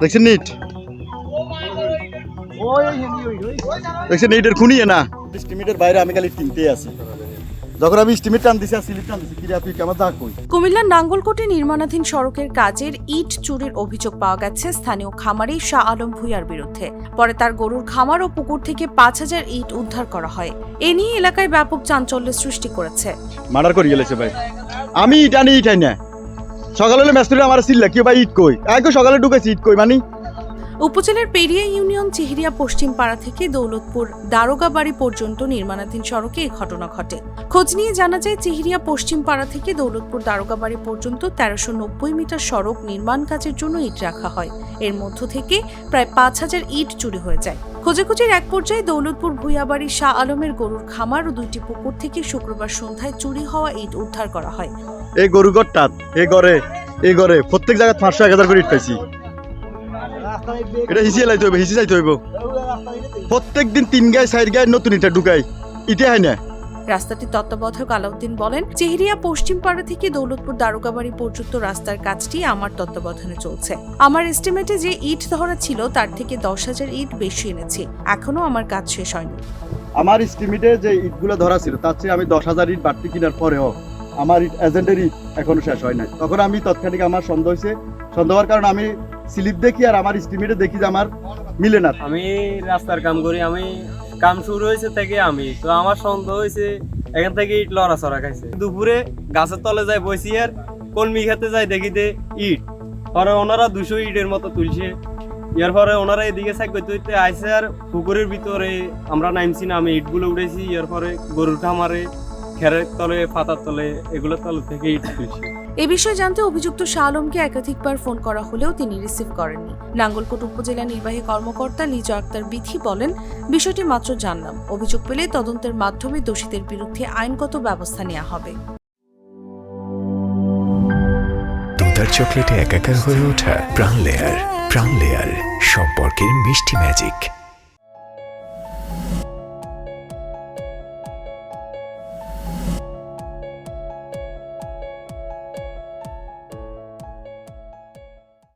দেখছেন নিট দেখছেন নিটের খুনিয়ে না স্টিমেটের বাইরে আমি খালি কিনতে আছি যখন আমি স্টিমেট টান দিছি আর স্লিপ টান দিছি কি তুই কেমন দা কই কুমিল্লার নাঙ্গলকোটে নির্মাণাধীন সড়কের কাজের ইট চুরির অভিযোগ পাওয়া গেছে স্থানীয় খামারি শাহ আলম ভূঁইয়ার বিরুদ্ধে। পরে তার গরুর খামার ও পুকুর থেকে ৫,০০০ ইট উদ্ধার করা হয়। এ নিয়ে এলাকায় ব্যাপক চাঞ্চল্যের সৃষ্টি করেছে। মার্ডার করে গেলেছে ভাই আমি ইট আনি ইট আই না সকালে হলে মেস্তুরি আমার সিল্লা কি ভাই ইট কই আগে সকালে ঢুকেছি ইট কই মানে উপজেলার পেরিয়া ইউনিয়ন চিহিরিয়া পশ্চিম পাড়া থেকে দৌলতপুর দারোগাবাড়ি পর্যন্ত নির্মাণাধীন সড়কে এই ঘটনা ঘটে। খোঁজ নিয়ে জানা যায় চিহিরিয়া পশ্চিম পাড়া থেকে দৌলতপুর দারোগাবাড়ি পর্যন্ত ১৩৯০ মিটার সড়ক নির্মাণ কাজের জন্য ইট রাখা হয়। এর মধ্য থেকে প্রায় ৫,০০০ ইট চুরি হয়ে যায়। খোঁজাখুঁজির এক পর্যায়ে দৌলতপুর ভূঁইয়াবাড়ি শাহ আলমের গরুর খামার ও ২টি পুকুর থেকে শুক্রবার সন্ধ্যায় চুরি হওয়া ইট উদ্ধার করা হয়। এই গরু গড়টাত এই ঘরে প্রত্যেক জায়গায় ৫০০-১,০০০ করে ইট পাইছি। এটা হিসিয়ে লাইতে হইব হিসি যাইতে হইব প্রত্যেক দিন ৩ গায়ে ৪ গায়ে নতুন ইটা ঢুকাই ইটে হয় না। রাস্তাটির তত্ত্বাবধায়ক আলাউদ্দিন বলেন, চেহেরিয়া পশ্চিম পাড়া থেকে দৌলতপুর দারোগাবাড়ি পর্যন্ত রাস্তার কাজটি আমার তত্ত্বাবধানে চলছে। আমার এস্টিমেটে যে ইট ধরা ছিল তার থেকে ১০,০০০ ইট বেশি এনেছি। এখনো আমার কাজ শেষ হয়নি। আমার এস্টিমেটে যে ইটগুলো ধরা ছিল তার চেয়ে আমি ১০,০০০ ইট বাড়তি কেনার পরেও আমার এজেন্টের ইট এখনো শেষ হয় নাই। তখন আমি তৎক্ষণিক আমার সন্দেহ হয়েছে, সন্দেহ হওয়ার কারণে আমি স্লিপ দেখি আর আমার এস্টিমেটে দেখি যে আমার মিলে না। আমি রাস্তার কাম করি, আমি কাম শুরু হয়েছে থেকে আমি তো আমার সন্দেহ হয়েছে এখান থেকে ইট লড়াচড়া খাইছে। দুপুরে গাছের তলে যাই বসি আর কলমি খেতে যাই দেখিতে ইট, পরে ওনারা ২০০ ইটের মতো তুলছে। এর পরে ওনারা এদিকে সাইড করতে আইসে আর পুকুরের ভিতরে আমরা নামছি না, আমি ইটগুলো উঠেছি। এর পরে গরুর খামারে খেরের তলে পাতার তলে এগুলোর তলে থেকে ইট তুলছে। এ বিষয়ে জানতে অভিযুক্ত শাহ আলমকে একাধিকবার ফোন করা হলেও তিনি রিসিভ করেননি। নাঙ্গলকোট উপজেলা নির্বাহী কর্মকর্তা লিজা আক্তার বিথি বলেন, বিষয়টি মাত্র জানলাম, অভিযোগ পেলে তদন্তের মাধ্যমে দোষীদের বিরুদ্ধে আইনগত ব্যবস্থা নেওয়া হবে। দুধার চকলেটে একাকার হয়ে ওঠা প্রাণ লেয়ার সম্পর্কের মিষ্টি ম্যাজিক।